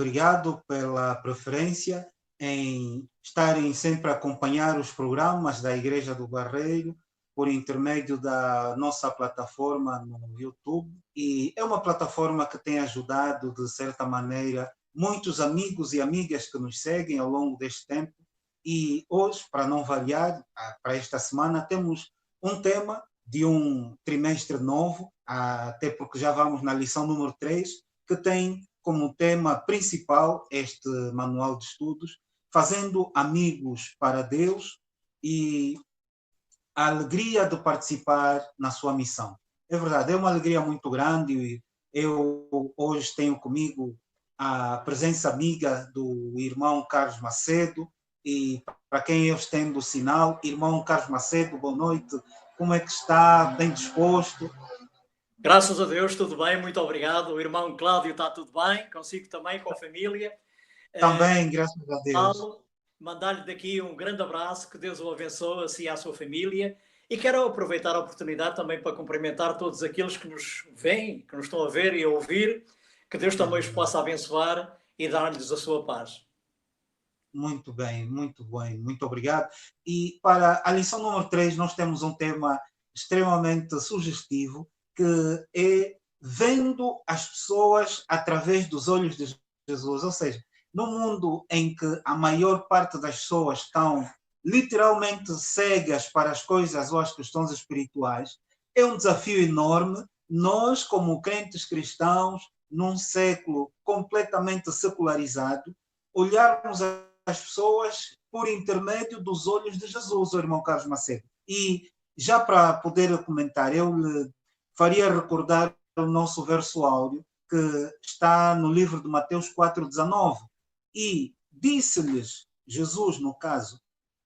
obrigado pela preferência em estarem sempre a acompanhar os programas da Igreja do Barreiro por intermédio da nossa plataforma no YouTube. E é uma plataforma que tem ajudado, de certa maneira, muitos amigos e amigas que nos seguem ao longo deste tempo. E hoje, para não variar, para esta semana, temos um tema de um trimestre novo, até porque já vamos na lição número 3, que tem como tema principal este manual de estudos, fazendo amigos para Deus e a alegria de participar na sua missão. É verdade, é uma alegria muito grande e eu hoje tenho comigo a presença amiga do irmão Carlos Macedo e para quem eu estendo o sinal, irmão Carlos Macedo, boa noite, como é que está? Bem disposto? Graças a Deus, tudo bem, muito obrigado. O irmão Cláudio está tudo bem, consigo também, com a família. Também, graças a Deus. Mandar-lhe daqui um grande abraço, que Deus o abençoe, assim à sua família. E quero aproveitar a oportunidade também para cumprimentar todos aqueles que nos veem, que nos estão a ver e a ouvir, que Deus também os possa abençoar e dar-lhes a sua paz. Muito bem, muito obrigado. E para a lição número 3, nós temos um tema extremamente sugestivo, que é vendo as pessoas através dos olhos de Jesus. Ou seja, no mundo em que a maior parte das pessoas estão literalmente cegas para as coisas ou as questões espirituais, é um desafio enorme. Nós, como crentes cristãos, num século completamente secularizado, olharmos as pessoas por intermédio dos olhos de Jesus, o irmão Carlos Macedo. E já para poder comentar, eu lhe faria recordar o nosso verso áureo, que está no livro de Mateus 4,19. E disse-lhes, Jesus no caso,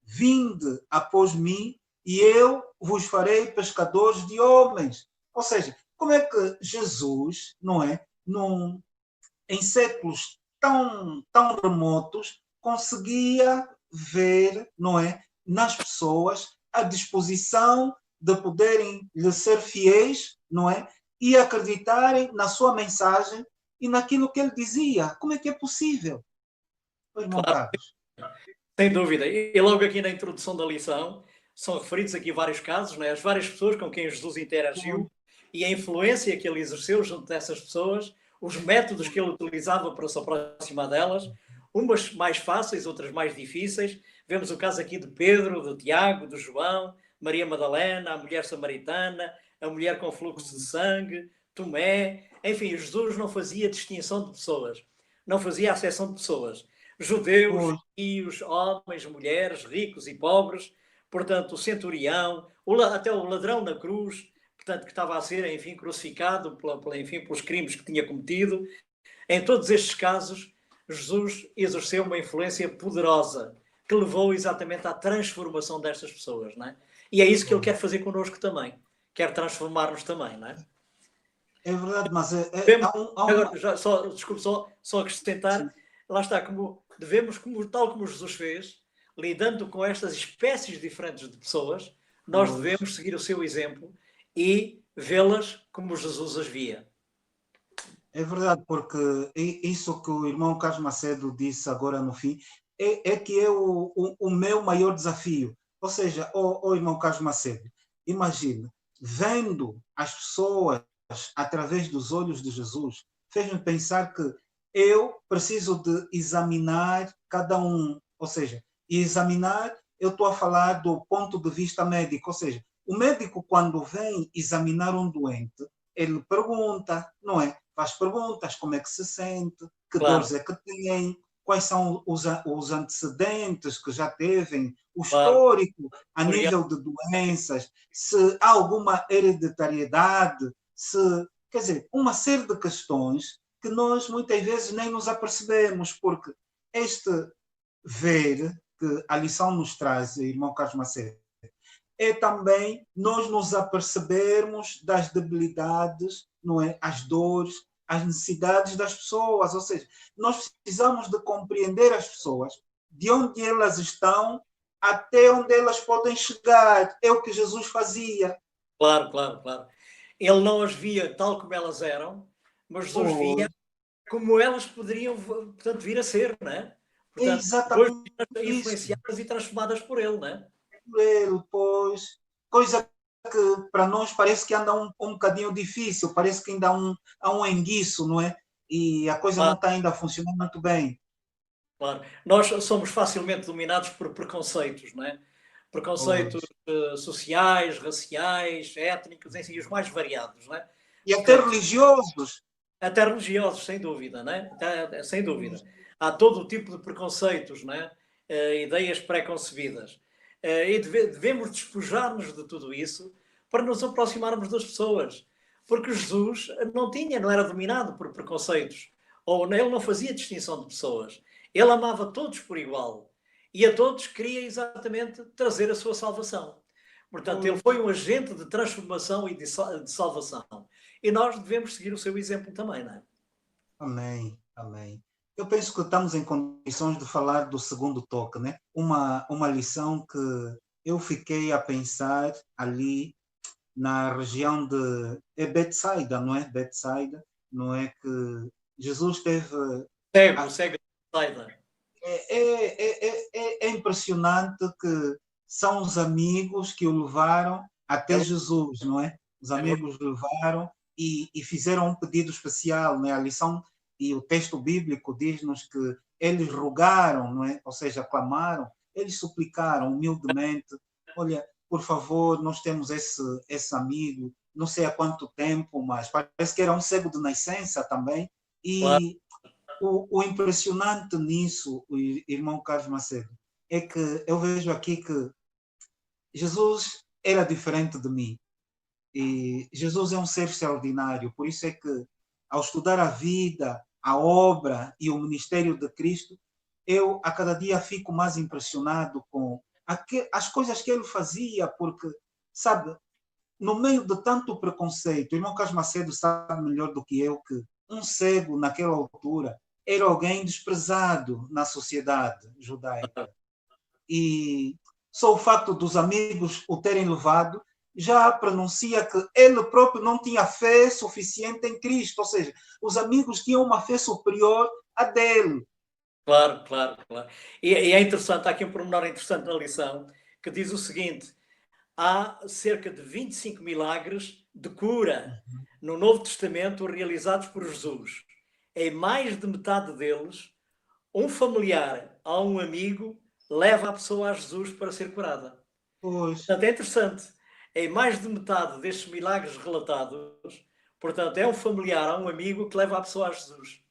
vinde após mim e eu vos farei pescadores de homens. Ou seja, como é que Jesus, não é, em séculos tão remotos, conseguia ver, não é, nas pessoas a disposição de poderem lhe ser fiéis, não é, e acreditarem na sua mensagem e naquilo que ele dizia. Como é que é possível? Irmão Carlos. Sem dúvida. E logo aqui na introdução da lição, são referidos aqui vários casos, né? As várias pessoas com quem Jesus interagiu e a influência que ele exerceu junto dessas pessoas, os métodos que ele utilizava para se aproximar delas, umas mais fáceis, outras mais difíceis. Vemos o caso aqui de Pedro, de Tiago, de João, Maria Madalena, a mulher samaritana, a mulher com fluxo de sangue, Tomé. Enfim, Jesus não fazia distinção de pessoas, não fazia acepção de pessoas. Judeus, e os homens, mulheres, ricos e pobres, portanto, o centurião, até o ladrão na cruz, portanto, que estava a ser, enfim, crucificado pelos crimes que tinha cometido. Em todos estes casos, Jesus exerceu uma influência poderosa que levou exatamente à transformação destas pessoas, não é? E é isso que ele quer fazer connosco também. Quer transformar-nos também, não é? É verdade, mas Agora, desculpe só acrescentar, sim. Lá está, tal como Jesus fez, lidando com estas espécies diferentes de pessoas, nós devemos seguir o seu exemplo e vê-las como Jesus as via. É verdade, porque isso que o irmão Carlos Macedo disse agora no fim é que é o meu maior desafio. Ou seja, o irmão Carlos Macedo, imagine, vendo as pessoas através dos olhos de Jesus, fez-me pensar que eu preciso de examinar cada um. Ou seja, examinar, eu estou a falar do ponto de vista médico. Ou seja, o médico, quando vem examinar um doente, ele pergunta, não é? Faz perguntas, como é que se sente, que dores é que tem, quais são os antecedentes que já teve, o histórico a nível de doenças, se há alguma hereditariedade, quer dizer, uma série de questões que nós muitas vezes nem nos apercebemos, porque este ver que a lição nos traz, irmão Carlos Macedo, é também nós nos apercebermos das debilidades, não é? As dores, as necessidades das pessoas. Ou seja, nós precisamos de compreender as pessoas, de onde elas estão até onde elas podem chegar. É o que Jesus fazia. Claro. Ele não as via tal como elas eram, mas Jesus via como elas poderiam, portanto, vir a ser, não é? É Portanto, depois exatamente isso. influenciadas e transformadas por ele, não é? Ele, pois, coisa que para nós parece que anda um bocadinho difícil, parece que ainda há um enguiço, não é? E a coisa não Claro, está ainda a funcionar muito bem. claro. Nós somos facilmente dominados por preconceitos, não é? Preconceitos Pois. sociais, raciais, étnicos, enfim, os mais variados, não é? E até Portanto, religiosos. até religiosos, sem dúvida, né? Sem dúvida. Há todo o tipo de preconceitos, né? Ideias pré-concebidas. E devemos despojar-nos de tudo isso para nos aproximarmos das pessoas. Porque Jesus não era dominado por preconceitos. Ou ele não fazia distinção de pessoas. Ele amava todos por igual. E a todos queria exatamente trazer a sua salvação. Portanto, ele Pois. foi um agente de transformação e de salvação. E nós devemos seguir o seu exemplo também, não é? Amém, amém. Eu penso que estamos em condições de falar do segundo toque, né? Uma lição que eu fiquei a pensar ali na região de Betsaida, não é? Betsaida, não é que Jesus teve. Cego, cego de saída. É impressionante que são os amigos que o levaram É, até Jesus, não é? Os é verdade. amigos o levaram e fizeram um pedido especial, né? A lição e o texto bíblico diz-nos que eles rogaram, não é? Ou seja, clamaram, eles suplicaram humildemente, olha, por favor, nós temos esse amigo, não sei há quanto tempo, mas parece que era um cego de nascença também, Claro, e o impressionante nisso, o irmão Carlos Macedo, é que eu vejo aqui que Jesus era diferente de mim. E Jesus é um ser extraordinário. Por isso é que, ao estudar a vida, a obra e o ministério de Cristo, eu a cada dia fico mais impressionado com as coisas que ele fazia, porque, sabe, no meio de tanto preconceito, o irmão Carlos Macedo sabe melhor do que eu que um cego, naquela altura, era alguém desprezado na sociedade judaica. E só o facto dos amigos o terem levado já pronuncia que ele próprio não tinha fé suficiente em Cristo, ou seja, os amigos tinham uma fé superior à dele. claro, claro, claro. E é interessante, há aqui um pormenor interessante na lição, que diz o seguinte: há cerca de 25 milagres de cura no Novo Testamento realizados por Jesus. Em mais de metade deles, um familiar ou um amigo leva a pessoa a Jesus para ser curada. Pois, Portanto, é interessante. Em mais de metade destes milagres relatados, portanto, é um familiar ou um amigo que leva a pessoa a Jesus.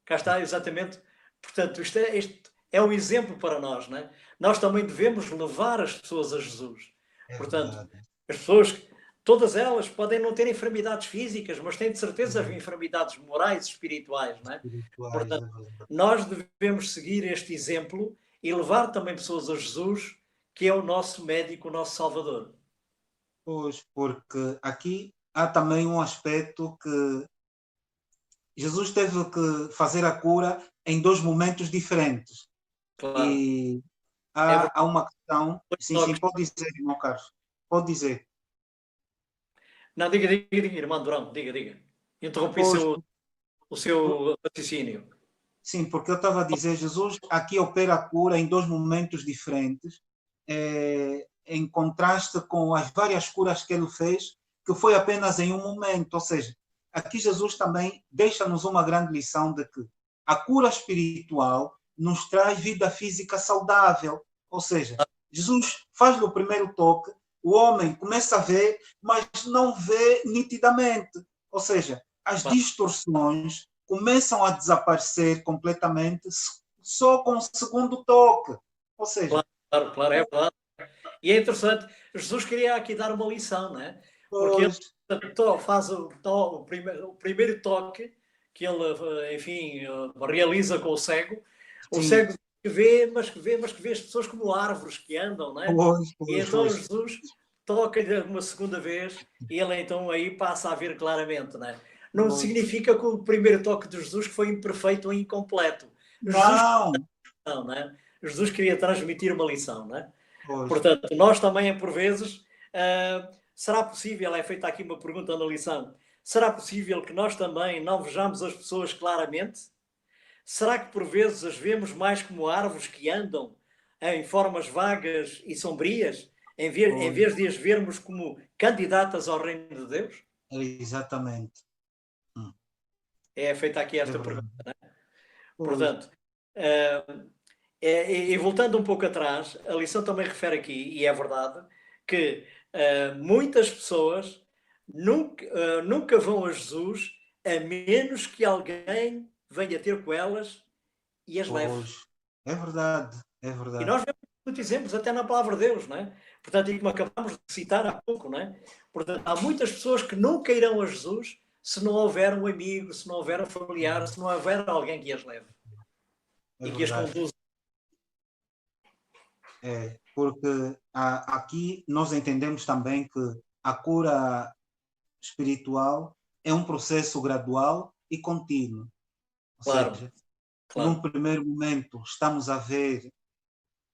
Cá está exatamente. Portanto, isto é um exemplo para nós, não é? Nós também devemos levar as pessoas a Jesus. é Portanto, verdade. as pessoas, todas elas podem não ter enfermidades físicas, mas têm de certeza Uhum. enfermidades morais e espirituais, não é? Espirituais, é Portanto, verdade. nós devemos seguir este exemplo e levar também pessoas a Jesus, que é o nosso médico, o nosso Salvador. Pois, porque aqui há também um aspecto que Jesus teve que fazer a cura em dois momentos diferentes. Claro. E É verdade. há uma questão. Sim, sim, Toques. pode dizer, irmão Carlos. Pode dizer. Não, diga, irmão Durão, diga. Interrompi Pois, o seu raciocínio. sim, porque eu estava a dizer, Jesus aqui opera a cura em dois momentos diferentes, em contraste com as várias curas que ele fez, que foi apenas em um momento. Ou seja, aqui Jesus também deixa-nos uma grande lição de que a cura espiritual nos traz vida física saudável. Ou seja, Jesus faz-lhe o primeiro toque, o homem começa a ver, mas não vê nitidamente. Ou seja, as Claro, distorções começam a desaparecer completamente só com o segundo toque. Ou seja, claro, é verdade. E é interessante, Jesus queria aqui dar uma lição, não é? Porque pois, ele faz o primeiro toque que ele, enfim, realiza com o sim, cego que vê, mas que vê as pessoas como árvores que andam, não é? E então pois. Jesus toca-lhe uma segunda vez e ele então aí passa a ver claramente, não é? Não Pois. significa que o primeiro toque de Jesus que foi imperfeito ou incompleto. Jesus Não, não é? Jesus queria transmitir uma lição, não é? pois, Portanto, nós também, por vezes, será possível, é feita aqui uma pergunta na lição, Será possível que nós também não vejamos as pessoas claramente? Será que por vezes as vemos mais como árvores que andam em formas vagas e sombrias, em Pois, vez de as vermos como candidatas ao reino de Deus? exatamente. Hum, É feita aqui É esta pergunta. verdade. Pois, Portanto, eh, e voltando um pouco atrás, a lição também refere aqui, e é verdade, que muitas pessoas nunca vão a Jesus a menos que alguém venha ter com elas e as leve. pois. É verdade. É E verdade. nós vemos muitos exemplos até na palavra de Deus, não é? Portanto, e como acabamos de citar há pouco, não é? Portanto, há muitas pessoas que nunca irão a Jesus se não houver um amigo, se não houver um familiar, se não houver alguém que as leve É e que as verdade. conduza. É, porque aqui nós entendemos também que a cura espiritual é um processo gradual e contínuo. Ou Claro, seja, num claro, primeiro momento estamos a ver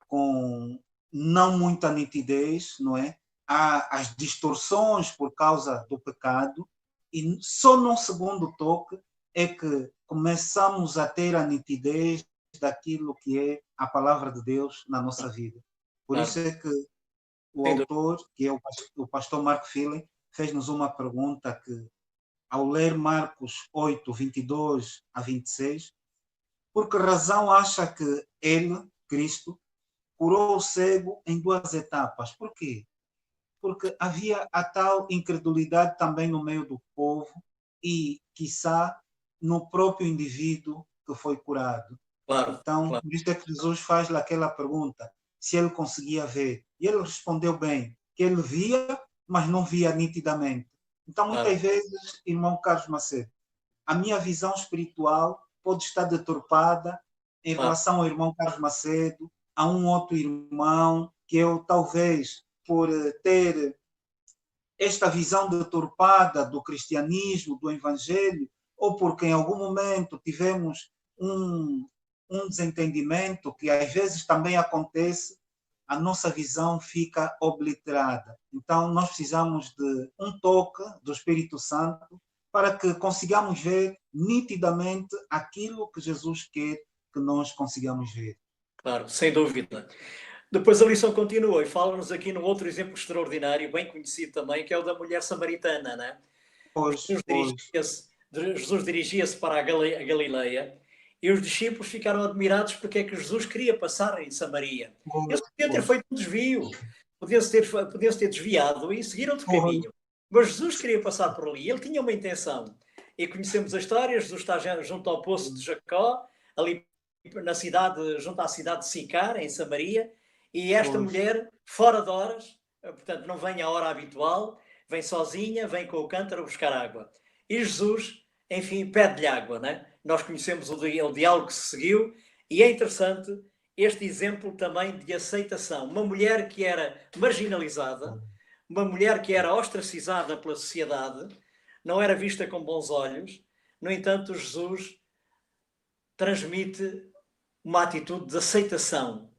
com não muita nitidez, não é? Há as distorções por causa do pecado, e só no segundo toque é que começamos a ter a nitidez daquilo que é a palavra de Deus na nossa vida. Por isso claro. é que o Sem dúvida. autor, que é o pastor Mark Feeling, fez-nos uma pergunta que, ao ler Marcos 8, 22 a 26, por que razão acha que ele, Cristo, curou o cego em duas etapas? Por quê? Porque havia a tal incredulidade também no meio do povo e, quiçá, no próprio indivíduo que foi curado. Claro, Então, claro, por isso é que Jesus faz aquela pergunta, se ele conseguia ver. E ele respondeu bem, que ele via, mas não via nitidamente. Então, claro, muitas vezes, irmão Carlos Macedo, a minha visão espiritual pode estar deturpada em claro, relação ao irmão Carlos Macedo, a um outro irmão, que eu talvez, por ter esta visão deturpada do cristianismo, do evangelho, ou porque em algum momento tivemos um, um desentendimento, que às vezes também acontece, a nossa visão fica obliterada. Então, nós precisamos de um toque do Espírito Santo para que consigamos ver nitidamente aquilo que Jesus quer que nós consigamos ver. claro, sem dúvida. Depois a lição continua e fala-nos aqui num outro exemplo extraordinário, bem conhecido também, que é o da mulher samaritana, né? Pois, Jesus pois, dirigia-se Jesus dirigia-se para a Galileia e os discípulos ficaram admirados porque é que Jesus queria passar em Samaria. Eles pois, podiam ter pois, feito um desvio, podiam-se ter desviado e seguiram outro pois, caminho. Mas Jesus queria passar por ali, ele tinha uma intenção. E conhecemos a história, Jesus está junto ao poço de Jacó, ali na cidade, junto à cidade de Sicar, em Samaria, e esta pois, mulher, fora de horas, portanto não vem à hora habitual, vem sozinha, vem com o cântaro buscar água. E Jesus, enfim, pede-lhe água, né? Nós conhecemos o diálogo que se seguiu e é interessante este exemplo também de aceitação. Uma mulher que era marginalizada, uma mulher que era ostracizada pela sociedade, não era vista com bons olhos. No entanto, Jesus transmite uma atitude de aceitação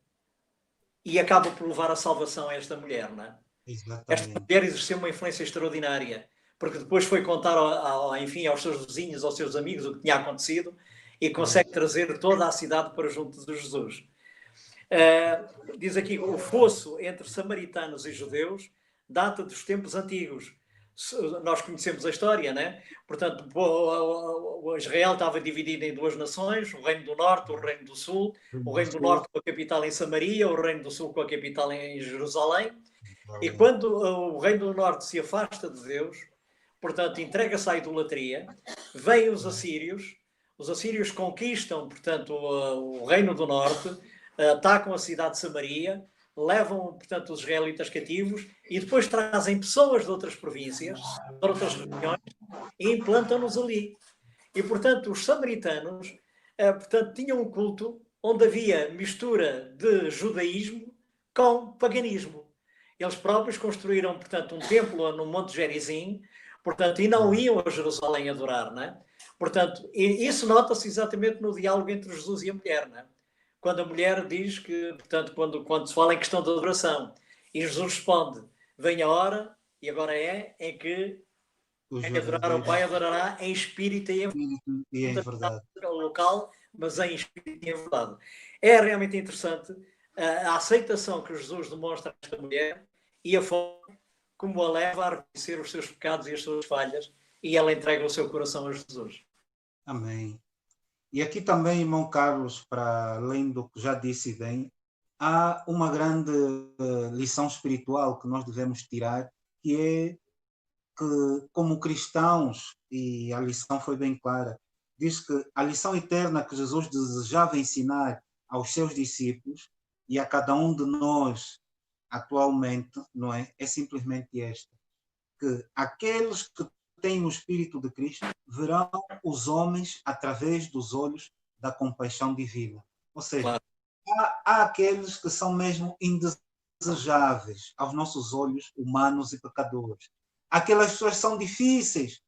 e acaba por levar a salvação a esta mulher, não é? Esta exatamente. mulher exerceu uma influência extraordinária, porque depois foi contar, enfim, aos seus vizinhos, aos seus amigos, o que tinha acontecido e consegue Pois, trazer toda a cidade para junto de Jesus. Diz aqui, o fosso entre samaritanos e judeus data dos tempos antigos. Nós conhecemos a história, né? Portanto, o Israel estava dividido em duas nações, o Reino do Norte, o Reino do Sul, o Reino do Norte com a capital em Samaria, o Reino do Sul com a capital em Jerusalém. E quando o Reino do Norte se afasta de Deus, portanto, entrega-se à idolatria, vêm os assírios conquistam, portanto, o Reino do Norte, atacam a cidade de Samaria, levam, portanto, os israelitas cativos e depois trazem pessoas de outras províncias, de outras regiões, e implantam-nos ali. E, portanto, os samaritanos, portanto, tinham um culto onde havia mistura de judaísmo com paganismo. Eles próprios construíram, portanto, um templo no Monte Gerizim, portanto, e não iam a Jerusalém adorar, não é? Portanto, isso nota-se exatamente no diálogo entre Jesus e a mulher, não é? Quando a mulher diz que, portanto, quando se fala em questão de adoração, e Jesus responde: vem a hora, e agora é, em que Os Quem adorar ao verdadeiros Pai adorará em espírito e em espíritos e em verdade. local, mas em espírito e em verdade. É realmente interessante a aceitação que Jesus demonstra a esta mulher e a forma como a leva a reconhecer os seus pecados e as suas falhas, e ela entrega o seu coração a Jesus. Amém. E aqui também, irmão Carlos, para além do que já disse bem, há uma grande lição espiritual que nós devemos tirar, que é que, como cristãos, e a lição foi bem clara, diz que a lição eterna que Jesus desejava ensinar aos seus discípulos e a cada um de nós atualmente, não é? É simplesmente esta, que aqueles que têm o Espírito de Cristo verão os homens através dos olhos da compaixão divina. Ou seja, Claro. há aqueles que são mesmo indesejáveis aos nossos olhos humanos e pecadores. Aquelas pessoas são difíceis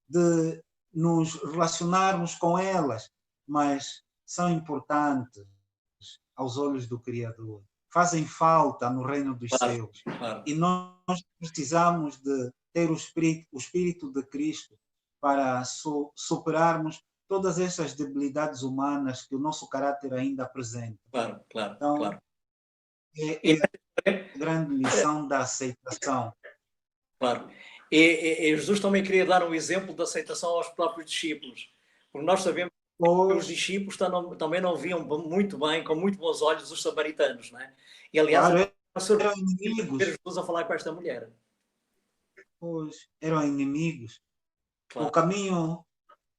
de nos relacionarmos com elas, mas são importantes aos olhos do Criador. Fazem falta no reino dos céus. Claro. E nós precisamos de ter o Espírito de Cristo para superarmos todas essas debilidades humanas que o nosso caráter ainda apresenta. Claro. Então, claro. é a grande lição da aceitação. Claro. E Jesus também queria dar um exemplo de aceitação aos próprios discípulos, porque nós sabemos que os discípulos também não viam muito bem, com muito bons olhos, os samaritanos, não é? E aliás, claro, eram inimigos. ver Jesus a falar com esta mulher. Pois, eram inimigos. Claro.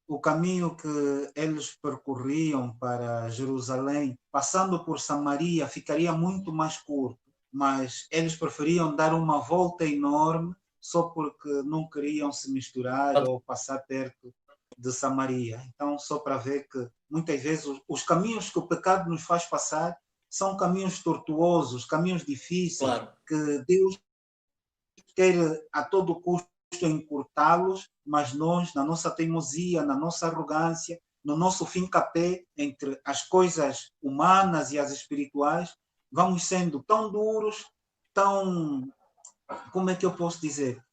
O caminho que eles percorriam para Jerusalém, passando por Samaria, ficaria muito mais curto, mas eles preferiam dar uma volta enorme só porque não queriam se misturar ou passar perto de Samaria. Então, só para ver que muitas vezes os caminhos que o pecado nos faz passar são caminhos tortuosos, caminhos difíceis, Claro. que Deus quer a todo custo encurtá-los, mas nós, na nossa teimosia, na nossa arrogância, no nosso fincapé entre as coisas humanas e as espirituais, vamos sendo tão duros, tão... Como é que eu posso dizer?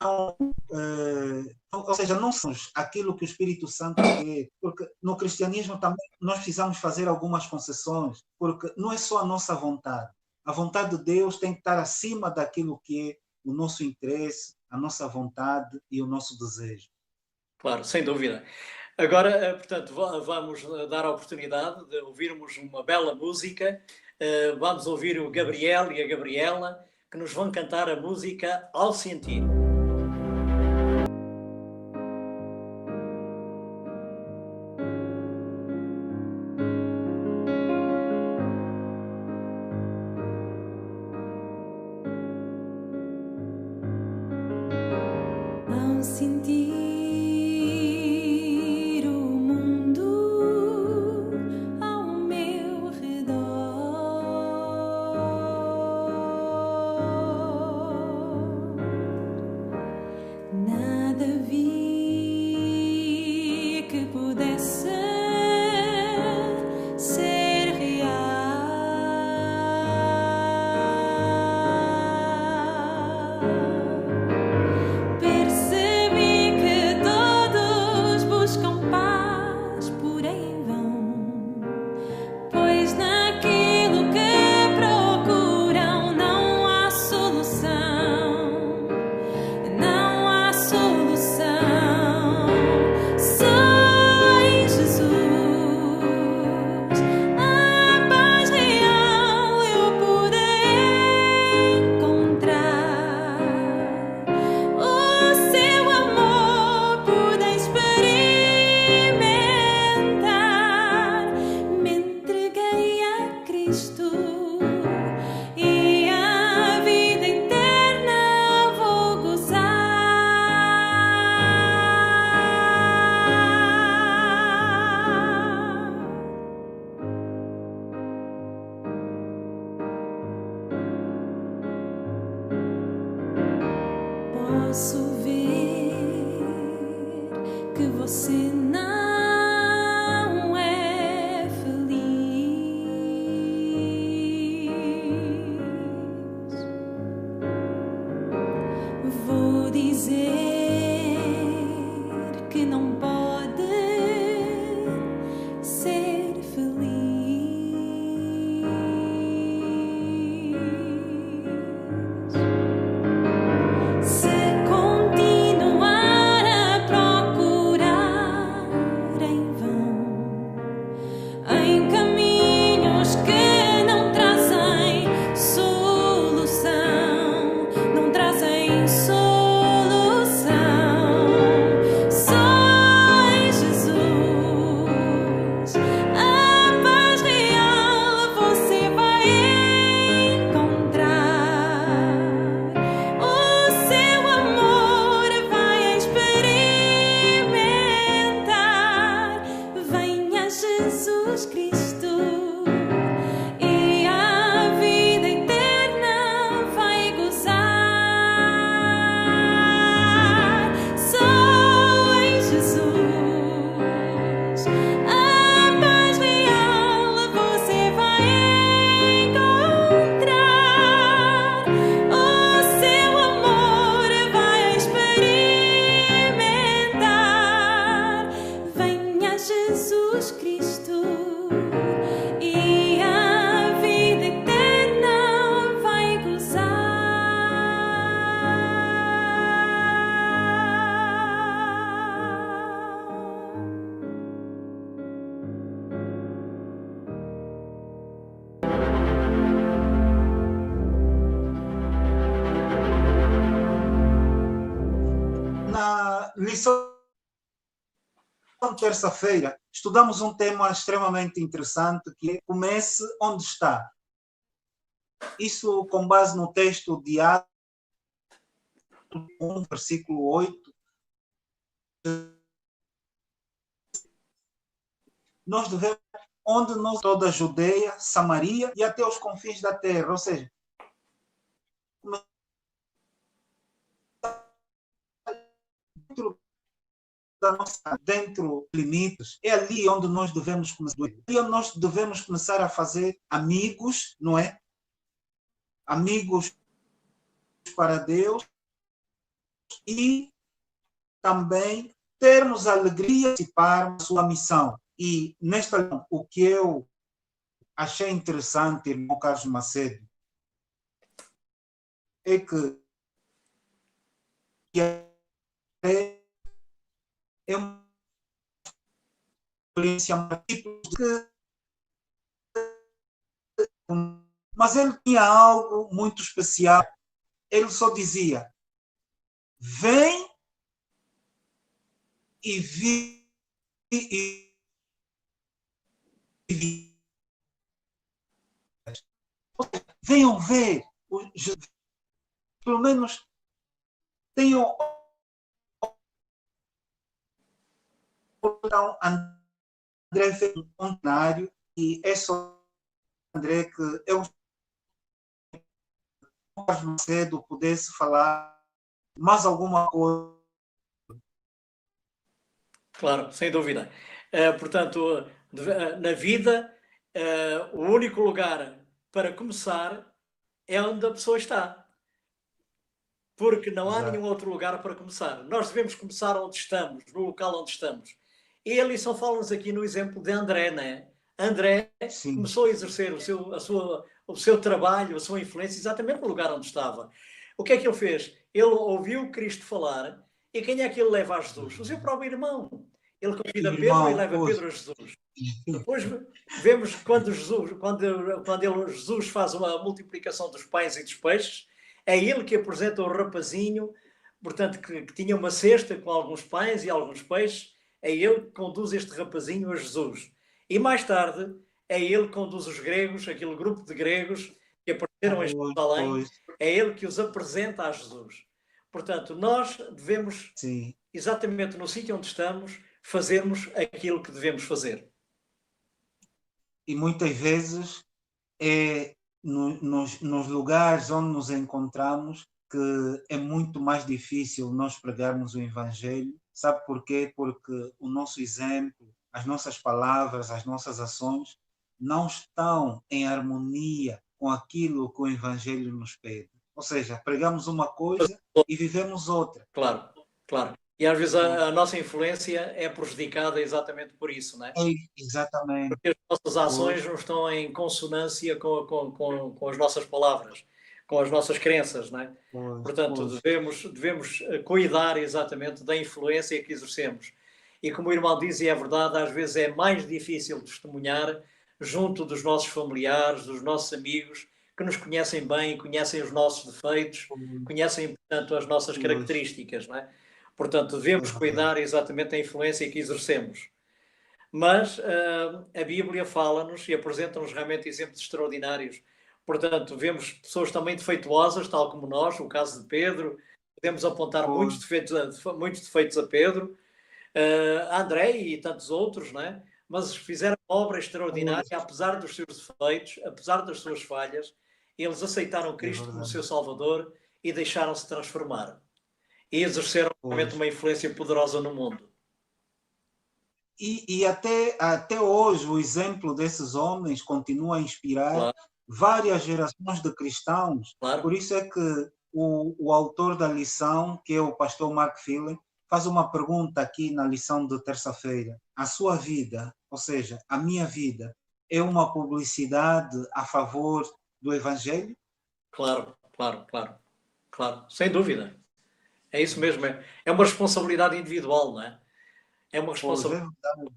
Ou seja, não somos aquilo que o Espírito Santo quer, porque no cristianismo também nós precisamos fazer algumas concessões, porque não é só a nossa vontade. A vontade de Deus tem que estar acima daquilo que é o nosso interesse, a nossa vontade e o nosso desejo. Claro, sem dúvida. Agora, portanto, vamos dar a oportunidade de ouvirmos uma bela música. Vamos ouvir o Gabriel e a Gabriela, que nos vão cantar a música Ao Sentir. Ao sentir o mundo ao meu redor, nada vi que pudesse ser real. Percebi que todos buscam paz, porém em vão, pois naquilo que procuram não há solução, não há solução. Só em Jesus a paz real eu pude encontrar. O seu amor pude experimentar. Me entreguei a Cristo e a vida eterna vou gozar. Posso ver que você não é feliz. vou dizer que não pode ser feliz se continuar a procurar em vão, em caminhos que não trazem solução, não trazem solução. Só em Jesus a paz real você vai encontrar. O seu amor vai experimentar. Venha Jesus Cristo e a vida eterna vai gozar. Só em Jesus a paz real você vai encontrar. O seu amor vai experimentar. Venha Jesus Cristo e a vida eterna vai Na lição terça-feira, estudamos um tema extremamente interessante que é comece onde está. Isso com base no texto de Atos 1, versículo 8. Nós devemos, onde nós, toda a Judeia, Samaria e até os confins da terra, ou seja, dentro da nossa, dentro de limites, é ali onde nós devemos começar. Ali onde nós devemos começar a fazer amigos, não é? Amigos para Deus e também termos a alegria de participar da sua missão. E nesta, o que eu achei interessante, irmão Carlos Macedo, é que é uma experiência mas ele tinha algo muito especial. Ele só dizia: vem e vi e venham ver, pelo menos tenham André fez um contrário e é só André que eu mais cedo pudesse falar mais alguma coisa. Claro, sem dúvida. Portanto, na vida, o único lugar para começar é onde a pessoa está. Porque não há Exato. nenhum outro lugar para começar. Nós devemos começar onde estamos, no local onde estamos. E a lição fala-nos aqui no exemplo de André, né? André Sim. começou a exercer o seu trabalho, a sua influência, exatamente no lugar onde estava. O que é que ele fez? Ele ouviu Cristo falar, e quem é que ele leva a Jesus? O seu próprio irmão. Ele convida Pedro e leva Pedro a Jesus. Depois vemos quando Jesus faz uma multiplicação dos pães e dos peixes, é ele que apresenta o rapazinho, portanto, que tinha uma cesta com alguns pães e alguns peixes, é ele que conduz este rapazinho a Jesus. E mais tarde, é ele que conduz os gregos, aquele grupo de gregos que apareceram em Jerusalém, é ele que os apresenta a Jesus. Portanto, nós devemos, Sim, exatamente no sítio onde estamos, fazermos aquilo que devemos fazer. e muitas vezes é nos lugares onde nos encontramos que é muito mais difícil nós pregarmos o Evangelho. Sabe por quê? Porque o nosso exemplo, as nossas palavras, as nossas ações não estão em harmonia com aquilo que o Evangelho nos pede. Ou seja, pregamos uma coisa e vivemos outra. Claro, claro. E às vezes a nossa influência é prejudicada exatamente por isso, não é? Exatamente. Porque as nossas ações Pois, não estão em consonância com as nossas palavras, com as nossas crenças, não é? pois, Portanto, pois. devemos cuidar exatamente da influência que exercemos. E como o irmão diz, e é verdade, às vezes é mais difícil testemunhar junto dos nossos familiares, dos nossos amigos, que nos conhecem bem, conhecem os nossos defeitos, conhecem, portanto, as nossas Pois, características, não é? Portanto, é devemos verdade. cuidar exatamente da influência que exercemos. Mas a Bíblia fala-nos e apresenta-nos realmente exemplos extraordinários. Portanto, vemos pessoas também defeituosas, tal como nós, o caso de Pedro, podemos apontar Pois, muitos defeitos a Pedro, a André e tantos outros, não é? Mas fizeram uma obra extraordinária, pois, apesar dos seus defeitos, apesar das suas falhas, eles aceitaram é Cristo como seu verdade. Salvador e deixaram-se transformar. E exerceram realmente Pois. uma influência poderosa no mundo. E até hoje o exemplo desses homens continua a inspirar Claro, várias gerações de cristãos. Por claro. isso é que o autor da lição, que é o pastor Mark Phelan, faz uma pergunta aqui na lição de terça-feira. A sua vida, ou seja, a minha vida, é uma publicidade a favor do Evangelho? Claro, claro, claro, claro, sem dúvida. É isso mesmo, é uma responsabilidade individual, não é? É uma Pois é responsabilidade. verdade,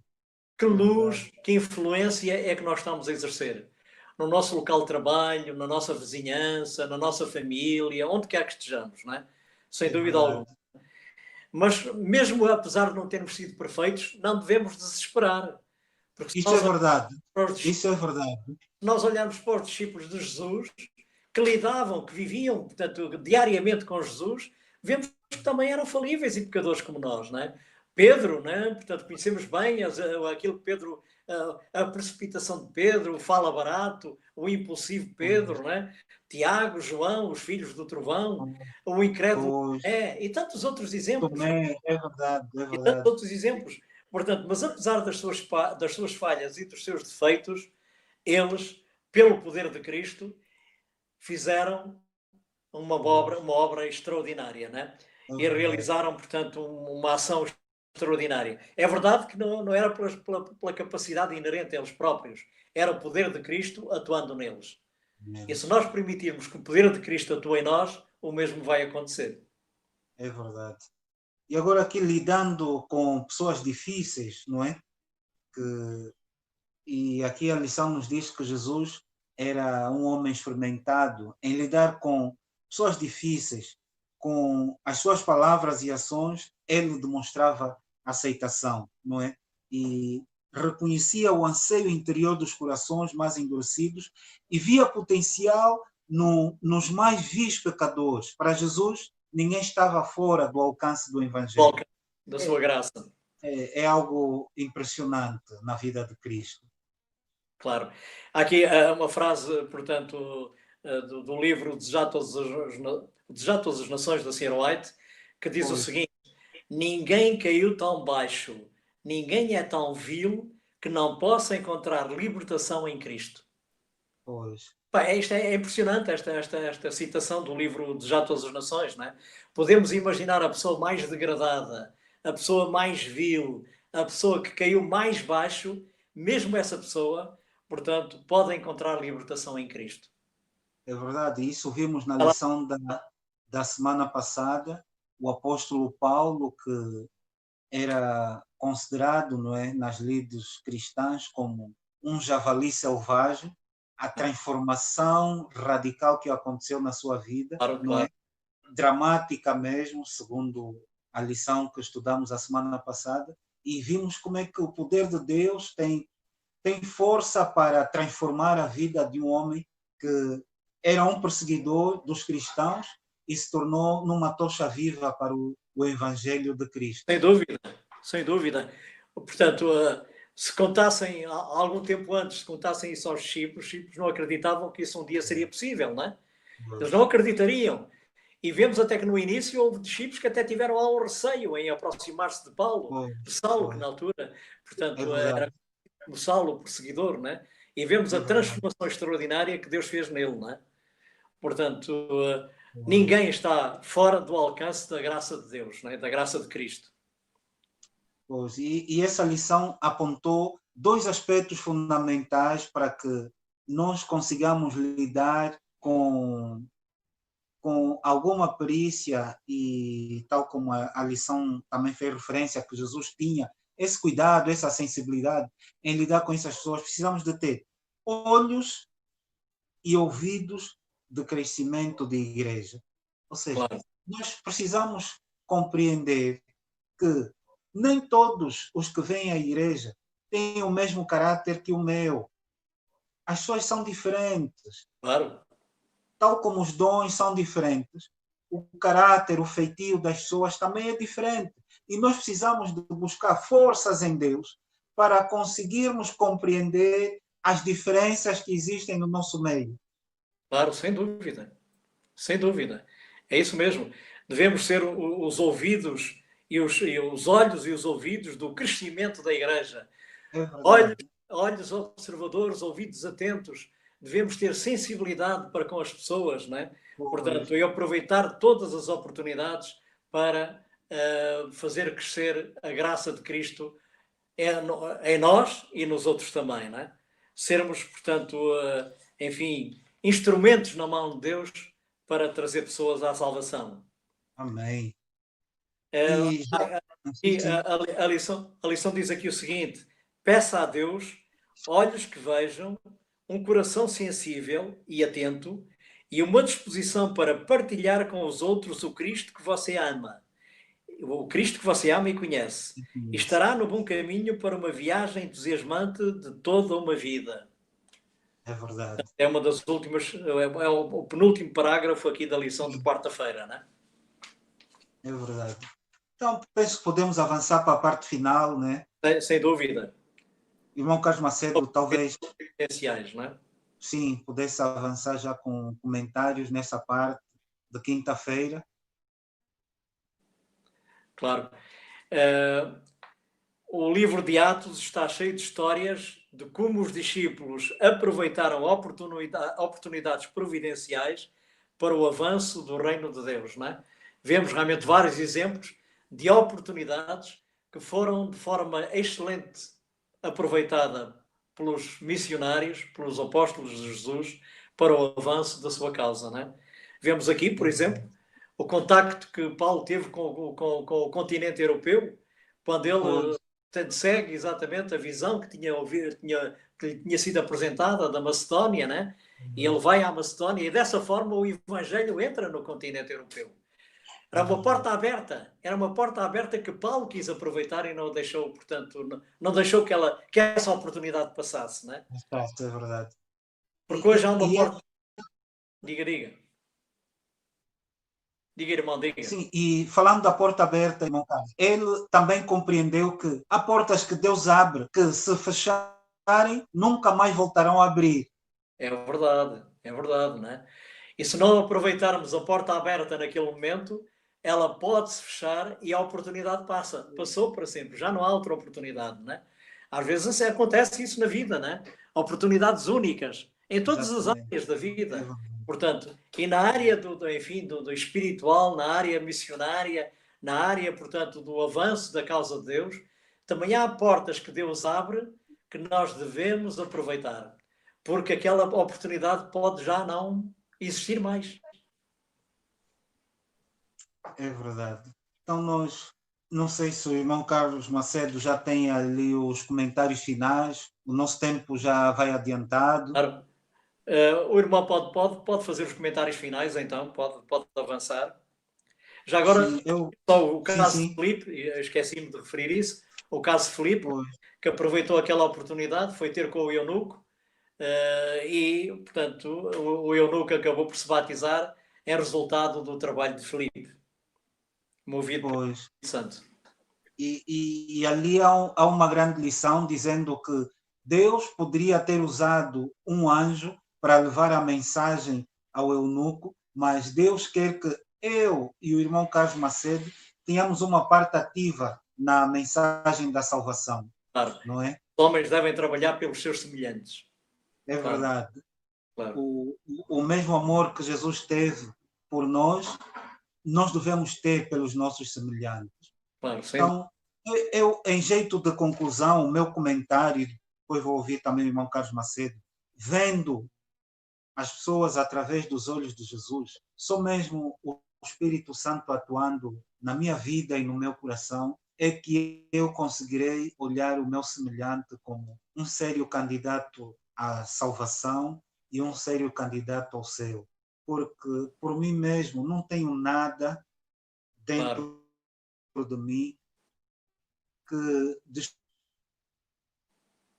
Que é verdade. luz, que influência é que nós estamos a exercer? No nosso local de trabalho, na nossa vizinhança, na nossa família, onde quer que estejamos, não é? Sem É dúvida alguma. verdade. Mas mesmo apesar de não termos sido perfeitos, não devemos desesperar. Porque se Isso é nós olharmos verdade. para os Isso é verdade. nós olharmos para os discípulos de Jesus, que lidavam, que viviam, portanto, diariamente com Jesus, vemos que também eram falíveis e pecadores como nós, não é? Pedro, não é? Portanto, conhecemos bem aquilo que Pedro, a precipitação de Pedro, o fala barato, o impulsivo Pedro, não é? Tiago, João, os filhos do trovão, o incrédulo Pois, e tantos outros exemplos, Tomé, é verdade, é e tantos verdade. outros exemplos. Portanto, mas apesar das suas falhas e dos seus defeitos, eles, pelo poder de Cristo, fizeram Pois, uma obra extraordinária, né? é E verdade. realizaram, portanto, uma ação extraordinária. É verdade que não era pela capacidade inerente a eles próprios, era o poder de Cristo atuando neles. E se Neles. nós permitirmos que o poder de Cristo atue em nós, o mesmo vai acontecer. É verdade. E agora aqui lidando com pessoas difíceis, não é? Que, e aqui a lição nos diz que Jesus era um homem experimentado em lidar com pessoas difíceis, com as suas palavras e ações, ele demonstrava aceitação, não é? E reconhecia o anseio interior dos corações mais endurecidos e via potencial nos mais vis pecadores. Para Jesus, ninguém estava fora do alcance do Evangelho. Volca da É, sua graça. é algo impressionante na vida de Cristo. Claro. Há aqui uma frase, portanto, do livro Desejar Todas as Nações, da Sr. White, que diz o Pois, seguinte: ninguém caiu tão baixo, ninguém é tão vil que não possa encontrar libertação em Cristo. pois, Pá, isto é impressionante, esta citação do livro Desejar Todas as Nações, não é? Podemos imaginar a pessoa mais degradada, a pessoa mais vil, a pessoa que caiu mais baixo, mesmo essa pessoa, portanto, pode encontrar libertação em Cristo. é verdade. Isso vimos na Ela- lição da semana passada, o apóstolo Paulo, que era considerado, não é, nas lides cristãs como um javali selvagem, a transformação radical que aconteceu na sua vida, Claro, não claro. é? Dramática mesmo, segundo a lição que estudamos a semana passada, e vimos como é que o poder de Deus tem força para transformar a vida de um homem que era um perseguidor dos cristãos e se tornou numa tocha viva para o Evangelho de Cristo. Sem dúvida, sem dúvida. Portanto, se contassem, há algum tempo antes, se contassem isso aos discípulos, os discípulos não acreditavam que isso um dia seria possível, não é? Eles não acreditariam. E vemos até que no início houve discípulos que até tiveram algum receio em aproximar-se de Paulo, Foi, de Saulo, que foi. na altura, É portanto, verdade, era como Saulo, o perseguidor, né? E vemos é a verdade. transformação extraordinária que Deus fez nele, né? Portanto, ninguém está fora do alcance da graça de Deus, né? Da graça de Cristo. Pois, e essa lição apontou dois aspectos fundamentais para que nós consigamos lidar com alguma perícia e tal como a lição também fez referência que Jesus tinha, esse cuidado, essa sensibilidade em lidar com essas pessoas, precisamos de ter olhos e ouvidos de crescimento de igreja. Ou seja, Claro, nós precisamos compreender que nem todos os que vêm à igreja têm o mesmo caráter que o meu. As pessoas são diferentes. claro, Tal como os dons são diferentes, o caráter, o feitio das pessoas também é diferente. E nós precisamos de buscar forças em Deus para conseguirmos compreender as diferenças que existem no nosso meio. claro, sem dúvida. Sem dúvida. É isso mesmo. Devemos ser os ouvidos e os olhos e os ouvidos do crescimento da igreja. É Olhos, verdade. olhos observadores, ouvidos atentos. Devemos ter sensibilidade para com as pessoas, não é? Portanto, e aproveitar todas as oportunidades para fazer crescer a graça de Cristo em nós e nos outros também, não é? Sermos, portanto, enfim, instrumentos na mão de Deus para trazer pessoas à salvação. Amém. Eh, E já, sim, E sim. a lição diz aqui o seguinte: peça a Deus olhos que vejam, um coração sensível e atento e uma disposição para partilhar com os outros o Cristo que você ama. O Cristo que você ama e conhece. E estará no bom caminho para uma viagem entusiasmante de toda uma vida. É verdade. É uma das últimas, é o penúltimo parágrafo aqui da lição de quarta-feira, né? É verdade. Então, penso que podemos avançar para a parte final, né? Sem dúvida. Irmão Carlos Macedo, talvez, Essenciais, não é? sim, pudesse avançar já com comentários nessa parte de quinta-feira. Claro. Eh, o livro de Atos está cheio de histórias de como os discípulos aproveitaram oportunidades providenciais para o avanço do reino de Deus, não é? Vemos realmente vários exemplos de oportunidades que foram de forma excelente aproveitada pelos missionários, pelos apóstolos de Jesus, para o avanço da sua causa, não é? Vemos aqui, por exemplo, o contacto que Paulo teve com o continente europeu, quando ele Pois, segue exatamente a visão que que lhe tinha sido apresentada da Macedónia, né? E ele vai à Macedónia e dessa forma o Evangelho entra no continente europeu. Era uma porta aberta que Paulo quis aproveitar e não deixou, portanto, não deixou que essa oportunidade passasse, né? é verdade. Porque hoje há uma E porta. Diga, diga. Diga, irmão, diga. sim, e falando da porta aberta, irmão Carlos, ele também compreendeu que há portas que Deus abre, que se fecharem, nunca mais voltarão a abrir. É verdade, né? E se não aproveitarmos a porta aberta naquele momento, ela pode-se fechar e a oportunidade passou para sempre, já não há outra oportunidade, né? Às vezes acontece isso na vida, né? Oportunidades únicas, em todas as Exatamente. áreas da É vida. verdade. Portanto, e na área enfim, do espiritual, na área missionária, na área, portanto, do avanço da causa de Deus, também há portas que Deus abre que nós devemos aproveitar, porque aquela oportunidade pode já não existir mais. É verdade. Então, nós, não sei se o irmão Carlos Macedo já tem ali os comentários finais, o nosso tempo já vai adiantado. Claro. O irmão pode fazer os comentários finais, então, pode avançar. Já agora, Sim, eu, só o sim, caso de sim, Filipe, esqueci-me de referir isso, o caso de Filipe, pois, que aproveitou aquela oportunidade, foi ter com o eunuco, e, portanto, o eunuco acabou por se batizar em resultado do trabalho de Filipe, movido pelo pois. Espírito Santo. E ali há uma grande lição dizendo que Deus poderia ter usado um anjo para levar a mensagem ao eunuco, mas Deus quer que eu e o irmão Carlos Macedo tenhamos uma parte ativa na mensagem da salvação, Claro, não é? os homens devem trabalhar pelos seus semelhantes. É Claro, verdade. claro. O mesmo amor que Jesus teve por nós, nós devemos ter pelos nossos semelhantes. Claro, sim. Então, eu, em jeito de conclusão, o meu comentário, depois vou ouvir também o irmão Carlos Macedo, vendo as pessoas através dos olhos de Jesus, só mesmo o Espírito Santo atuando na minha vida e no meu coração, é que eu conseguirei olhar o meu semelhante como um sério candidato à salvação e um sério candidato ao céu. Porque por mim mesmo não tenho nada dentro de mim que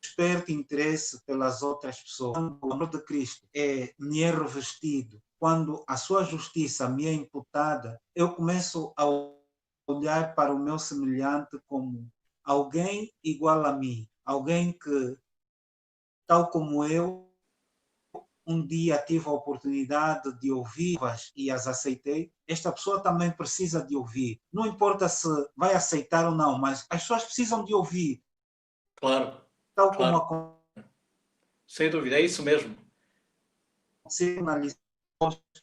desperte interesse pelas outras pessoas. Quando o amor de Cristo me é revestido, quando a sua justiça me é imputada, eu começo a olhar para o meu semelhante como alguém igual a mim, alguém que, tal como eu, um dia tive a oportunidade de ouvi-las e as aceitei, esta pessoa também precisa de ouvir. Não importa se vai aceitar ou não, mas as pessoas precisam de ouvir. Claro, Tal claro. como Sem dúvida, é isso mesmo. aconteceu na lição que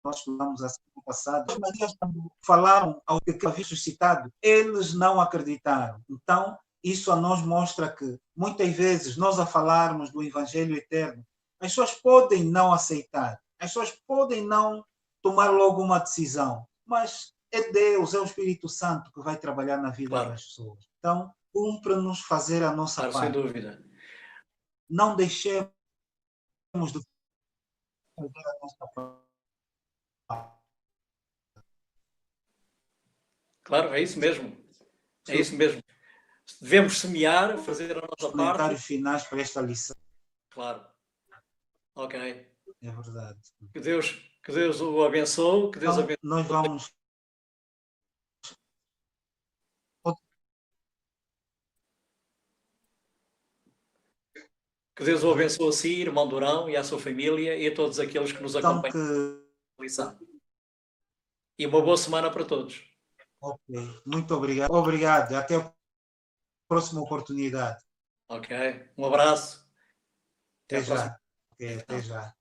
nós estudamos a semana passada. Os Marias, quando falaram ao que havia suscitado, eles não acreditaram. Então, isso a nós mostra que, muitas vezes, nós a falarmos do Evangelho eterno, as pessoas podem não aceitar, as pessoas podem não tomar logo uma decisão, mas é Deus, é o Espírito Santo que vai trabalhar na vida das pessoas. Então, cumpre-nos fazer a nossa Claro, sem parte. dúvida. Não deixemos de fazer a nossa parte. Claro, é isso mesmo. É isso mesmo. Devemos semear, fazer a nossa Comentários parte. finais para esta lição. Claro. Ok. É verdade. Que Deus o abençoe. Que Deus Então, abençoe. nós vamos. Que Deus o abençoe a si, irmão Durão, e à sua família e a todos aqueles que nos Então, acompanham na lição. E uma boa semana para todos. Ok, muito obrigado. Obrigado. Até a próxima oportunidade. Ok. Um abraço. Até Até a próxima. já. Ok, até já.